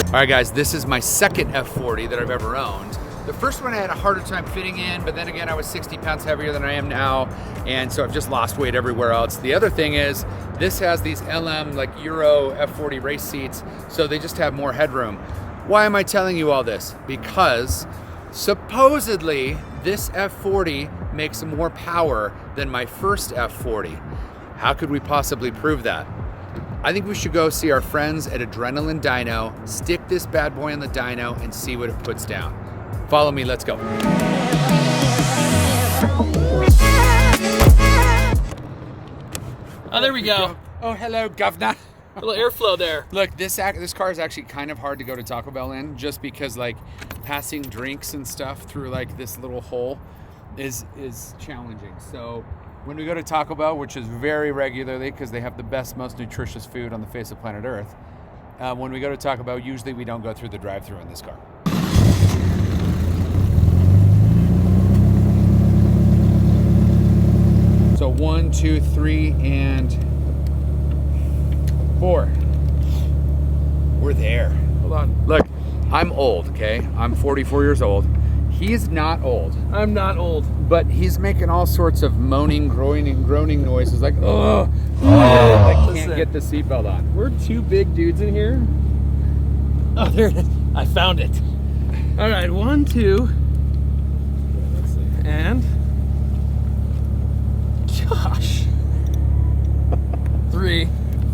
All right, guys, this is my second F40 that I've ever owned. The first one I had a harder time fitting in, but then again, I was 60 pounds heavier than I am now, and so I've just lost weight everywhere else. The other thing is, this has these LM, like Euro F40 race seats, so they just have more headroom. Why am I telling you all this? Because supposedly, this F40 makes more power than my first F40. How could we possibly prove that? I think we should go see our friends at Adrenaline Dyno, stick this bad boy on the dyno, and see what it puts down. Follow me, let's go. Oh, there we go. Oh, hello, governor. A little airflow there. Look, this car is actually kind of hard to go to Taco Bell in, just because like passing drinks and stuff through like this little hole is challenging. So when we go to Taco Bell, which is very regularly because they have the best, most nutritious food on the face of planet Earth, when we go to Taco Bell, usually we don't go through the drive-thru in this car. So 1, 2, 3, and 4. We're there. Hold on. Look, I'm old, okay? I'm 44 years old. He's not old. I'm not old. But he's making all sorts of moaning, groaning noises like, oh, I can't get the seatbelt on. We're two big dudes in here. Oh, there it is. I found it. All right, 1, 2. Let's see. And gosh. 3,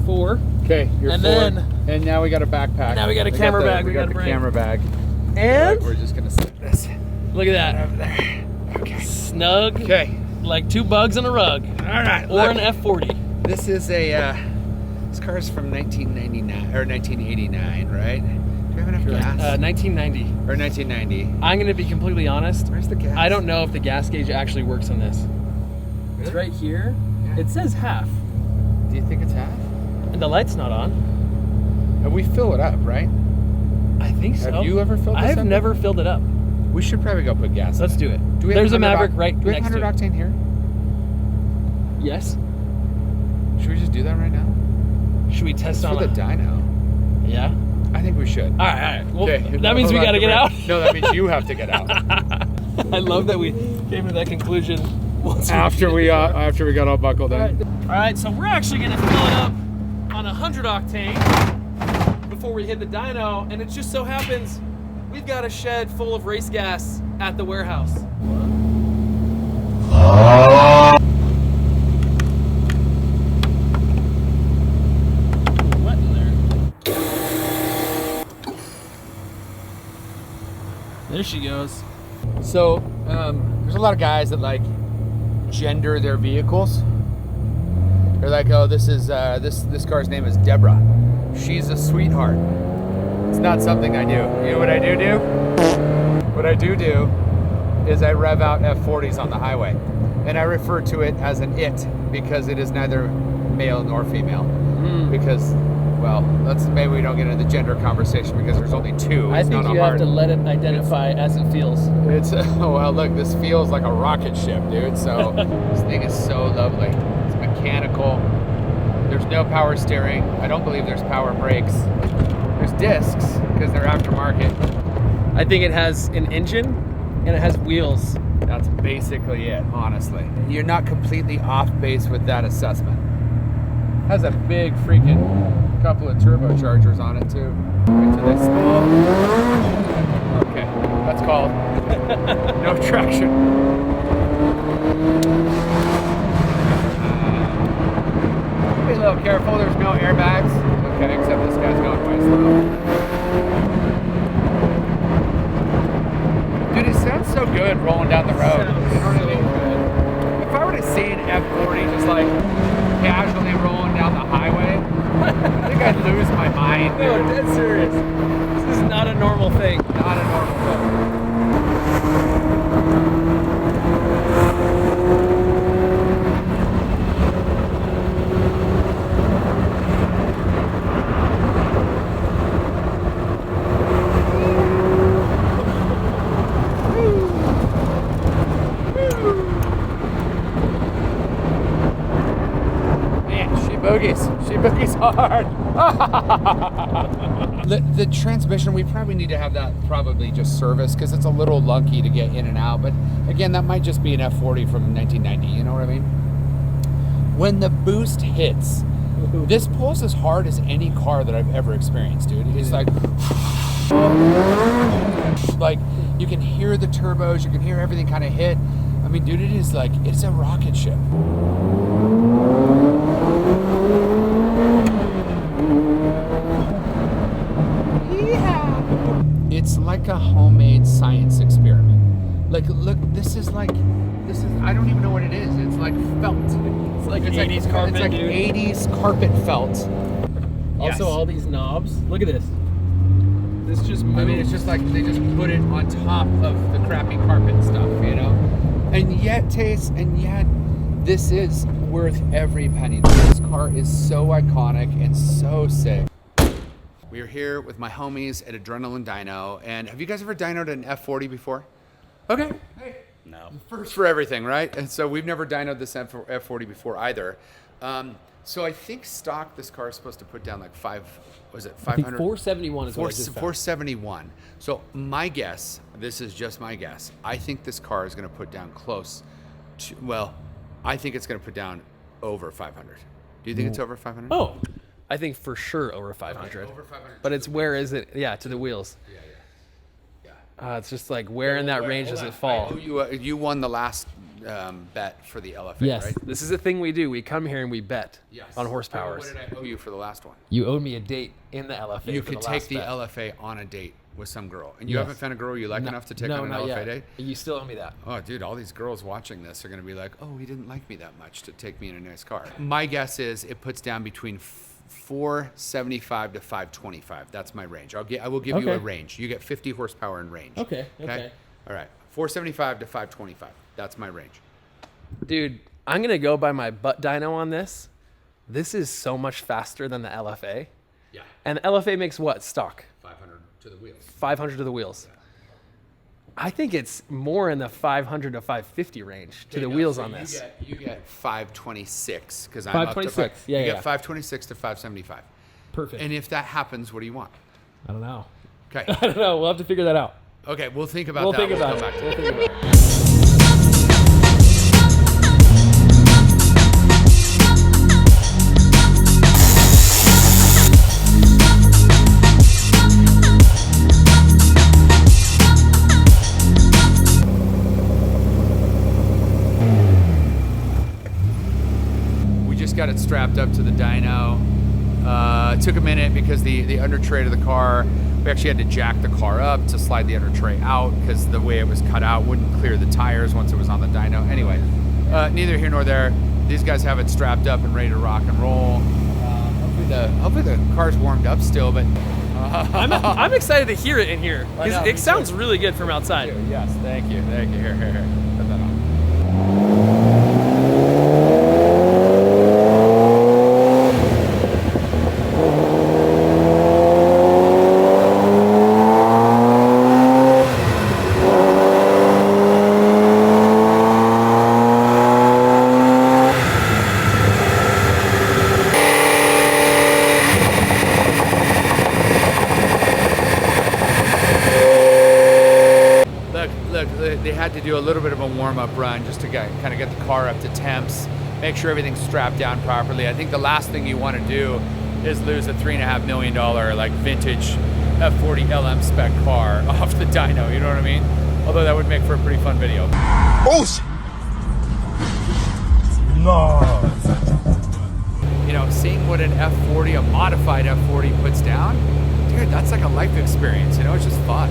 4. Okay, you're and 4. Then, and now we got a backpack. And now we got a camera bag. We got the camera bag. And right, we're just gonna slip this. Look at that. Over there. Okay. Snug. Okay. Like 2 bugs in a rug. All right. Or an F40. This is a. This car is from 1999 or 1989, right? Do we have enough gas? 1990. Or 1990. I'm gonna be completely honest. Where's the gas? I don't know if the gas gauge actually works on this. Really? It's right here. Yeah. It says half. Do you think it's half? And the light's not on. And we fill it up, right? I think so. Have you ever filled this up? I've never filled it up. We should probably go put gas in. Let's do it. Do we have There's a Maverick right do we have next to 100 it. octane here? Yes. Should we just do that right now? Should we test on the dyno? Yeah. I think we should. All right. Well, okay. That means we got to get out. No, that means you have to get out. I love that we came to that conclusion after we got all buckled in. All right. So we're actually going to fill it up on 100 octane before we hit the dyno, and it just so happens we've got a shed full of race gas at the warehouse. What in there? There she goes. So there's a lot of guys that like gender their vehicles. They're like, oh, this is this car's name is Deborah. She's a sweetheart. It's not something I do. You know what I do? What I do is I rev out F40s on the highway. And I refer to it as an it because it is neither male nor female. Because, well, maybe we don't get into the gender conversation because there's only 2. I think you have to let it identify as it feels. It's, well, look, this feels like a rocket ship, dude. So this thing is so lovely. It's mechanical. There's no power steering. I don't believe there's power brakes. There's discs because they're aftermarket. I think it has an engine and it has wheels. That's basically it, honestly. You're not completely off base with that assessment. Has a big freaking couple of turbochargers on it too. Wait till they spool. Okay, that's called no traction. Be a little careful, there's no airbags. Okay, except this guy's going way slow. Dude, it sounds so good rolling down the road. You know what I mean? If I were to see an F40 just like casually rolling down the highway, I think I'd lose my mind. No, dead serious. This is not a normal thing. Not a normal thing. boogies. She boogies hard. The transmission, we probably need to have that probably just serviced because it's a little lunky to get in and out. But again, that might just be an F40 from 1990. You know what I mean? When the boost hits, this pulls as hard as any car that I've ever experienced, dude. It's like you can hear the turbos, you can hear everything kind of hit. I mean, dude, it is like, it's a rocket ship. Yeah. It's like a homemade science experiment. Like, look, this is, I don't even know what it is. It's like felt. It's like 80s carpet, It's like dude. 80s carpet felt. Yes. Also, all these knobs. Look at this. This just moves. I mean, it's just like they just put it on top of the crappy carpet stuff, you know? And yet, this is worth every penny. This car is so iconic and so sick. We are here with my homies at Adrenaline Dyno. And have you guys ever dynoed an F40 before? Okay. Hey. No. First for everything, right? And so we've never dynoed this F40 before either. So I think stock, this car is supposed to put down like 500? 471 is what I just found. 471. So my guess, this is just my guess, I think this car is going to put down close to, well, I think it's going to put down over 500. Do you think it's over 500? Oh, I think for sure over 500. Over 500. But it's where is it? Yeah, to the wheels. Yeah. It's just like where in that range does it fall? You won the last bet for the LFA, Yes, right? this is a thing we do. We come here and we bet Yes. on horsepowers. What did I owe you for the last one? You owed me a date in the LFA. You for could the take last the bet. LFA on a date with some girl. And you Yes. haven't found a girl you like enough to take on an not LFA yet. date? You still owe me that. Oh, dude, all these girls watching this are going to be like, oh, he didn't like me that much to take me in a nice car. My guess is it puts down between 475 to 525. That's my range. I will give you a Okay. range. You get 50 horsepower in range. Okay. All right. 475 to 525. That's my range. Dude, I'm going to go by my butt dyno on this. This is so much faster than the LFA. Yeah. And the LFA makes what stock? 500 to the wheels. 500 to the wheels. I think it's more in the 500 to 550 range to the wheels on this. You get 526 because I'm 526. up to Yeah, you yeah. get 526 to 575. Perfect. And if that happens, what do you want? I don't know. Okay. I don't know. We'll have to figure that out. Okay, we'll think about We'll that. think We'll about come it. back to We'll it. think about it. We just got it strapped up to the dyno. It took a minute because the under tray of the car, we actually had to jack the car up to slide the under tray out because the way it was cut out wouldn't clear the tires once it was on the dyno. Anyway, neither here nor there. These guys have it strapped up and ready to rock and roll. Hopefully the car's warmed up still, but I'm excited to hear it in here. I know, me It sounds too. really good from outside. Yes, thank you. Here. Put that on. Look, they had to do a little bit of a warm-up run just to kind of get the car up to temps, make sure everything's strapped down properly. I think the last thing you want to do is lose a $3.5 million like vintage F40 LM spec car off the dyno, you know what I mean? Although that would make for a pretty fun video. Bullshit. No. You know, seeing what an F40, a modified F40 puts down, dude, that's like a life experience, you know, it's just fun.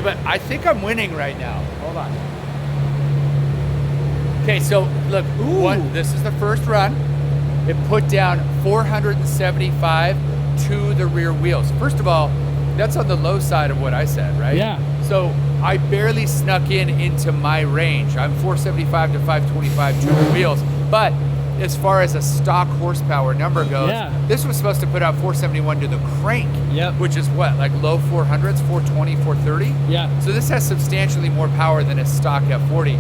But I think I'm winning right now. Hold on. Okay, so look, this is the first run. It put down 475 to the rear wheels. First of all, that's on the low side of what I said, right? Yeah. So I barely snuck into my range. I'm 475 to 525 to the wheels. But as far as a stock horsepower number goes, this was supposed to put out 471 to the crank, which is what, like low 400s, 420, 430? Yeah. So this has substantially more power than a stock F40.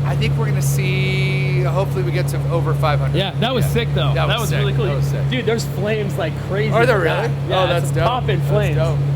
I think we're gonna see, hopefully we get to over 500. Yeah, that was sick though. That was sick. really cool. That was sick. Dude, there's flames like crazy. Are there really? Yeah, oh, that's dope. Popping flames. That's dope.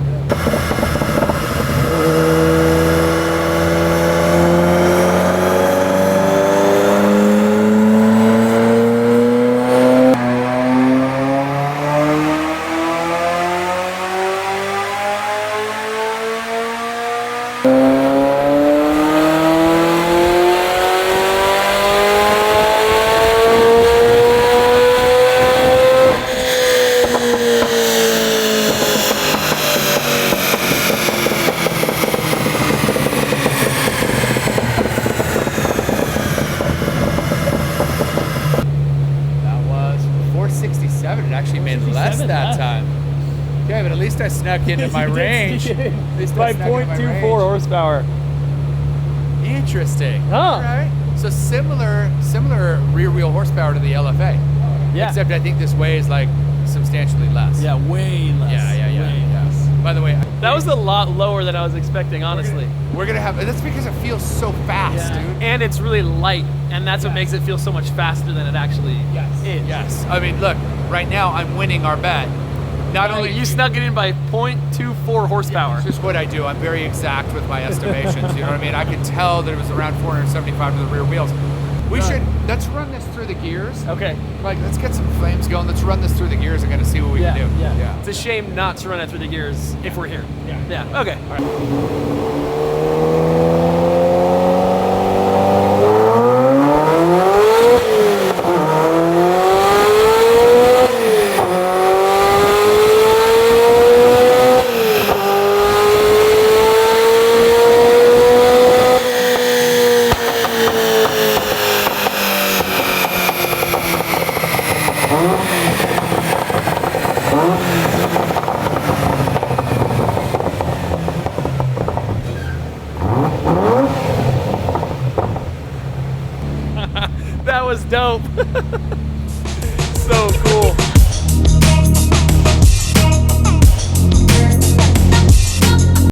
It actually made less that time. Okay, but at least I snuck into my range. By 0.24 horsepower. Interesting. Huh. All right. So similar rear wheel horsepower to the LFA. Yeah. Except I think this weighs like substantially less. Yeah, way less. Yeah. By the way, that was a lot lower than I was expecting, honestly. We're gonna have. That's because it feels so fast, dude. And it's really light, and that's what makes it feel so much faster than it actually is. Yes. I mean, look. Right now, I'm winning our bet. Not only you snuck it in by 0.24 horsepower. It's just what I do. I'm very exact with my estimations. You know what I mean? I could tell that it was around 475 to the rear wheels. Let's run this through the gears. Okay. Like, let's get some flames going. Let's run this through the gears and kind of see what we can do. Yeah. It's a shame not to run it through the gears if we're here. Yeah. Okay. All right. That was dope. So cool.